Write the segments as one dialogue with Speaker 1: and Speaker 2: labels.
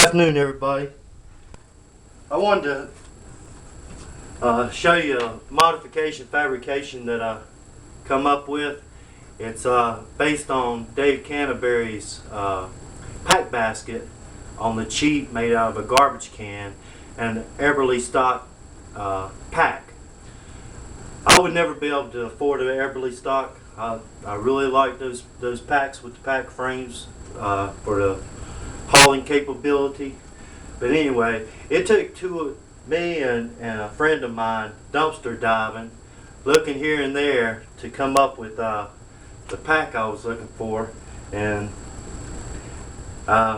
Speaker 1: Afternoon, everybody. I wanted to show you a modification fabrication that I come up with. It's based on Dave Canterbury's pack basket on the cheap, made out of a garbage can and an Eberly stock pack. I would never be able to afford an Eberly stock. I really like those packs with the pack frames for the hauling capability. But anyway, it took me and a friend of mine dumpster diving, looking here and there to come up with the pack I was looking for. And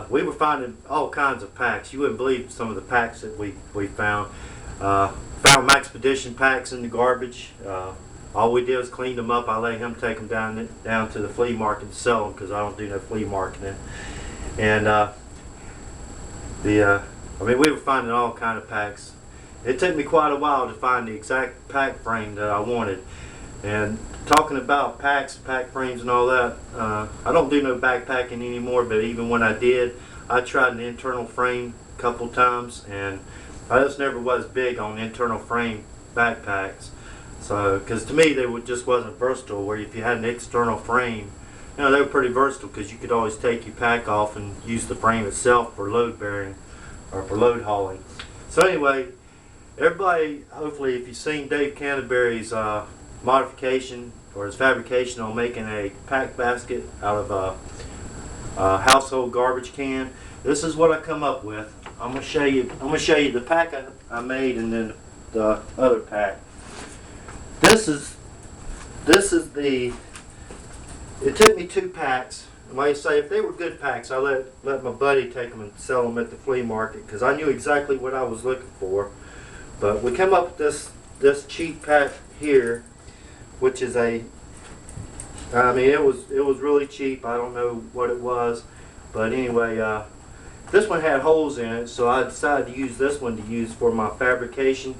Speaker 1: we were finding all kinds of packs. You wouldn't believe some of the packs that we found. Found Maxpedition packs in the garbage. All we did was clean them up. I let him take them down to the flea market and sell them, because I don't do no flea marketing. And we were finding all kind of packs. It took me quite a while to find the exact pack frame that I wanted. And talking about packs, pack frames and all that, I don't do no backpacking anymore, but even when I did, I tried an internal frame a couple times, and I just never was big on internal frame backpacks. So, because to me they just wasn't versatile, where if you had an external frame, you know, they were pretty versatile because you could always take your pack off and use the frame itself for load bearing or for load hauling. So anyway, everybody, hopefully if you've seen Dave Canterbury's modification or his fabrication on making a pack basket out of a household garbage can, this is what I come up with. I'm gonna show you the pack I made, and then the other pack. This is the. It took me 2 packs. And like I say, if they were good packs, I let my buddy take them and sell them at the flea market, because I knew exactly what I was looking for. But we came up with this cheap pack here, which is it was really cheap. I don't know what it was, but anyway, this one had holes in it, so I decided to use this one to use for my fabrication.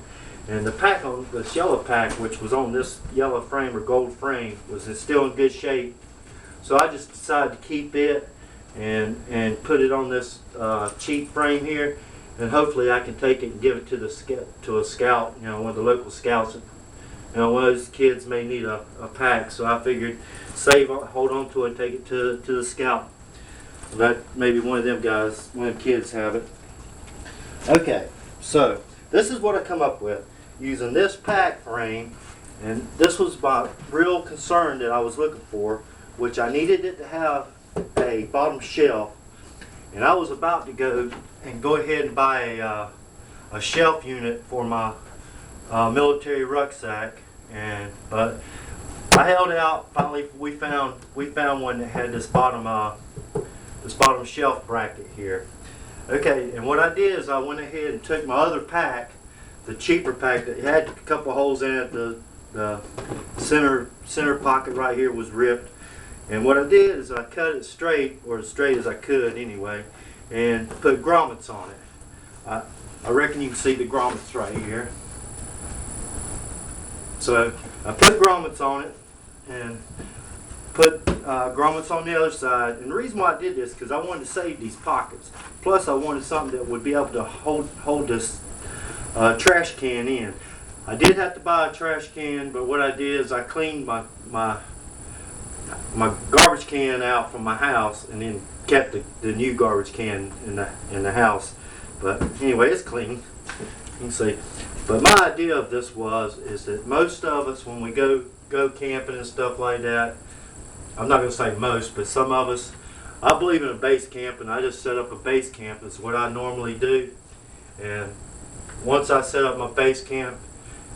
Speaker 1: And the pack on this yellow pack, which was on this yellow frame or gold frame, was still in good shape. So I just decided to keep it and put it on this cheap frame here, and hopefully I can take it and give it to a scout, you know, one of the local scouts. You know, one of those kids may need a pack, so I figured hold on to it and take it to the scout. Let maybe one of them kids have it. Okay, so this is what I come up with using this pack frame, and this was my real concern that I was looking for, which I needed it to have a bottom shelf. And I was about to go ahead and buy a shelf unit for my military rucksack, but I held out. Finally, we found one that had this bottom shelf bracket here. Okay, and what I did is I went ahead and took my other pack, the cheaper pack that had a couple holes in it. The center pocket right here was ripped. And what I did is I cut it straight, or as straight as I could anyway, and put grommets on it. I reckon you can see the grommets right here. So I put grommets on it and put grommets on the other side. And the reason why I did this is because I wanted to save these pockets. Plus I wanted something that would be able to hold this trash can in. I did have to buy a trash can, but what I did is I cleaned my garbage can out from my house, and then kept the new garbage can in the house. But anyway, it's clean. You can see. But my idea of this is that most of us, when we go camping and stuff like that, I'm not going to say most, but some of us, I believe in a base camp, and I just set up a base camp. That's what I normally do. And once I set up my base camp,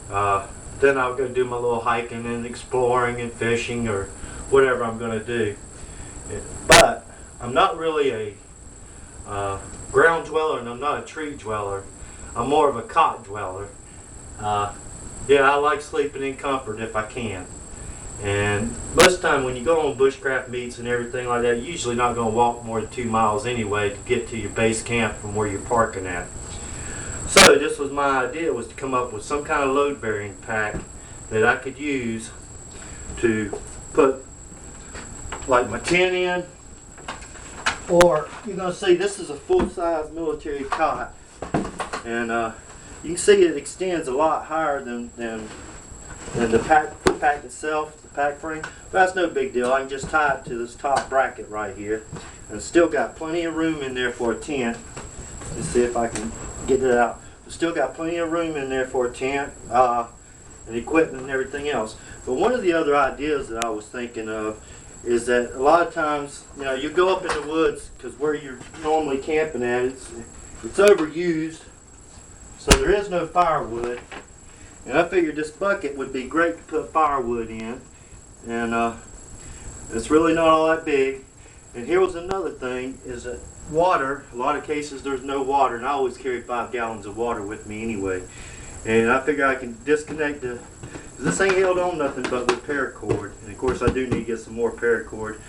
Speaker 1: then I'll go do my little hiking and exploring and fishing or whatever I'm going to do. But I'm not really a ground dweller, and I'm not a tree dweller. I'm more of a cot dweller. Yeah, I like sleeping in comfort if I can. And most of the time when you go on bushcraft meets and everything like that, you're usually not going to walk more than 2 miles anyway to get to your base camp from where you're parking at. So this was my idea, was to come up with some kind of load bearing pack that I could use to put like my tent in, Or you're going to see this is a full-size military cot, and you can see it extends a lot higher than the pack itself, the pack frame. But that's no big deal. I can just tie it to this top bracket right here, and it's still got plenty of room in there for a tent. Let's see if I can get it out. It's still got plenty of room in there for a tent and equipment and everything else. But one of the other ideas that I was thinking of is that a lot of times, you know, you go up in the woods because where you're normally camping at, it's overused, so there is no firewood. And I figured this bucket would be great to put firewood in, and it's really not all that big. And here was another thing, is that water, a lot of cases there's no water, and I always carry 5 gallons of water with me anyway. And I figure I can disconnect this ain't held on nothing but with paracord. And of course I do need to get some more paracord.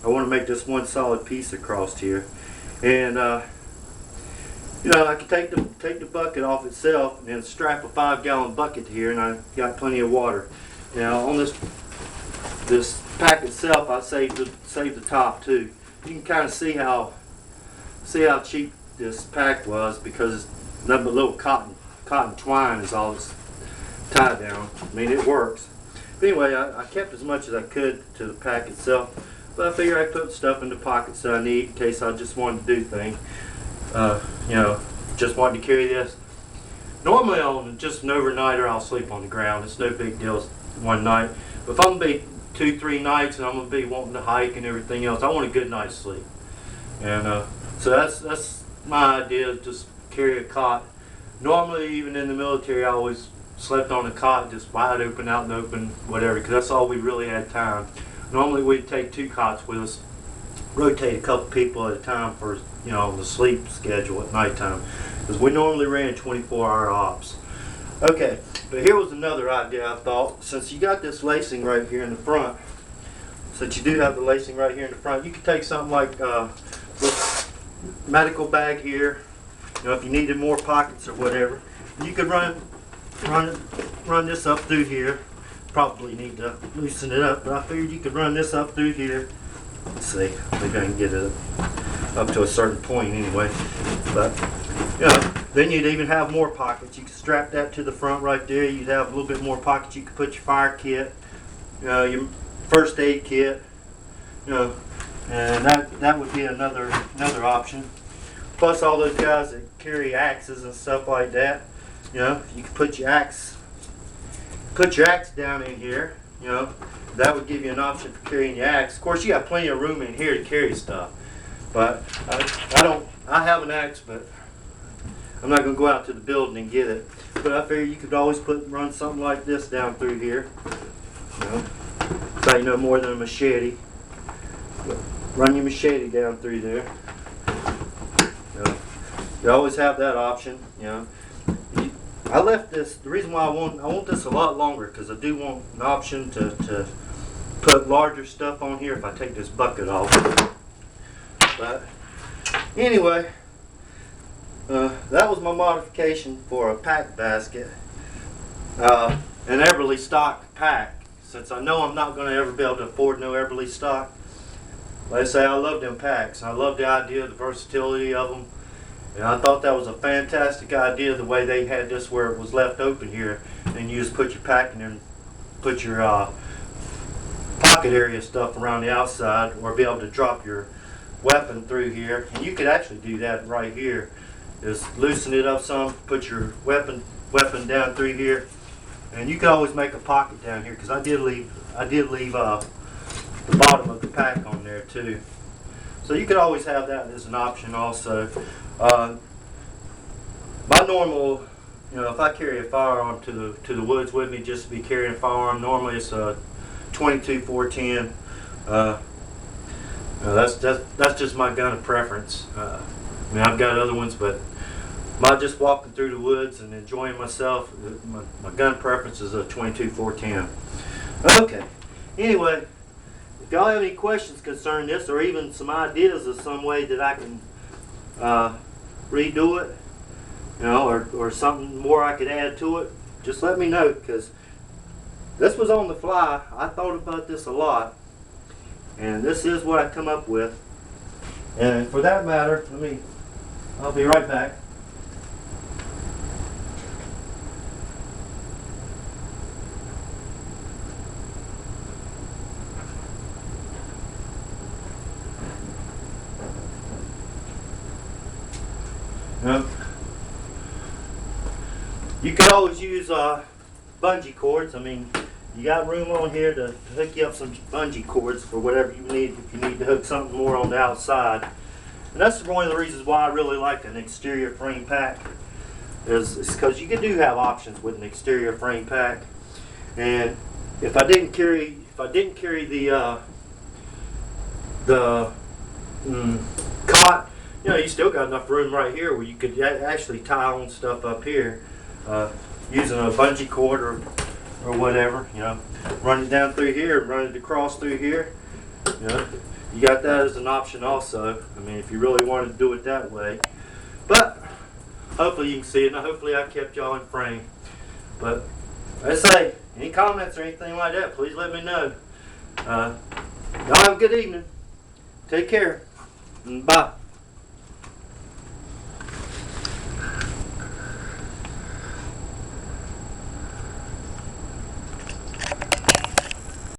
Speaker 1: I want to make this one solid piece across here. And you know, I can take the bucket off itself and then strap a 5-gallon bucket here, and I got plenty of water. Now on this pack itself, I saved the top too. You can kind of see how cheap this pack was, because it's nothing but little cotton twine is all it's tied down. I mean, it works. But anyway, I kept as much as I could to the pack itself, but I figured I'd put stuff in the pockets that I need in case I just wanted to do things. You know, just wanted to carry this. Normally on just an overnighter, I'll sleep on the ground. It's no big deal one night. But if I'm going to be 2-3 nights and I'm going to be wanting to hike and everything else, I want a good night's sleep. And so that's my idea, just carry a cot. Normally, even in the military, I always slept on a cot, just wide open, out in the open, whatever, because that's all we really had time. Normally, we'd take 2 cots with us, rotate a couple people at a time for, you know, the sleep schedule at nighttime, because we normally ran 24-hour ops. Okay, but here was another idea I thought. Since you got this lacing right here in the front, since you do have the lacing right here in the front, you could take something like this medical bag here. You know, if you needed more pockets or whatever, you could run this up through here. Probably need to loosen it up, but I figured you could run this up through here. Let's see, maybe I can get it up to a certain point anyway. But you know, then you'd even have more pockets. You could strap that to the front right there. You'd have a little bit more pockets. You could put your fire kit, your first aid kit, you know, and that would be another option. Plus all those guys that carry axes and stuff like that, you know, you can put your axe down in here, you know. That would give you an option for carrying your axe. Of course, you got plenty of room in here to carry stuff. But I have an axe, but I'm not going to go out to the building and get it. But I figure you could always run something like this down through here. You know, it's like no more than a machete. But run your machete down through there. You always have that option, you know. I left this, the reason why I want this a lot longer, because I do want an option to put larger stuff on here if I take this bucket off. But anyway, that was my modification for a pack basket. An Everly stock pack, since I know I'm not going to ever be able to afford no Everly stock. Like I say, I love them packs. I love the idea, the versatility of them. And I thought that was a fantastic idea, the way they had this where it was left open here, and you just put your pack in there and put your pocket area stuff around the outside, or be able to drop your weapon through here. And you could actually do that right here. Just loosen it up some, put your weapon down through here, and you could always make a pocket down here, because I did leave the bottom of the pack on there too. So you could always have that as an option also. My normal, you know, if I carry a firearm to the woods with me, just to be carrying a firearm, normally it's a 22 410. That's just my gun of preference. I mean, I've got other ones, but my just walking through the woods and enjoying myself, my gun preference is a 22 410. Okay. Anyway, if y'all have any questions concerning this, or even some ideas of some way that I can redo it, you know, or something more I could add to it, just let me know, because this was on the fly. I thought about this a lot, and this is what I come up with. And for that matter, I'll be right back. You could always use bungee cords. You got room on here to hook you up some bungee cords for whatever you need, if you need to hook something more on the outside. And that's one of the reasons why I really like an exterior frame pack, is because you do have options with an exterior frame pack. And if I didn't carry the cot, you still got enough room right here where you could actually tie on stuff up here using a bungee cord or whatever. Run it down through here, run it across through here. You got that as an option also. If you really wanted to do it that way. But hopefully you can see it, and hopefully I kept y'all in frame. But let's say, any comments or anything like that, please let me know. Y'all have a good evening. Take care. Bye.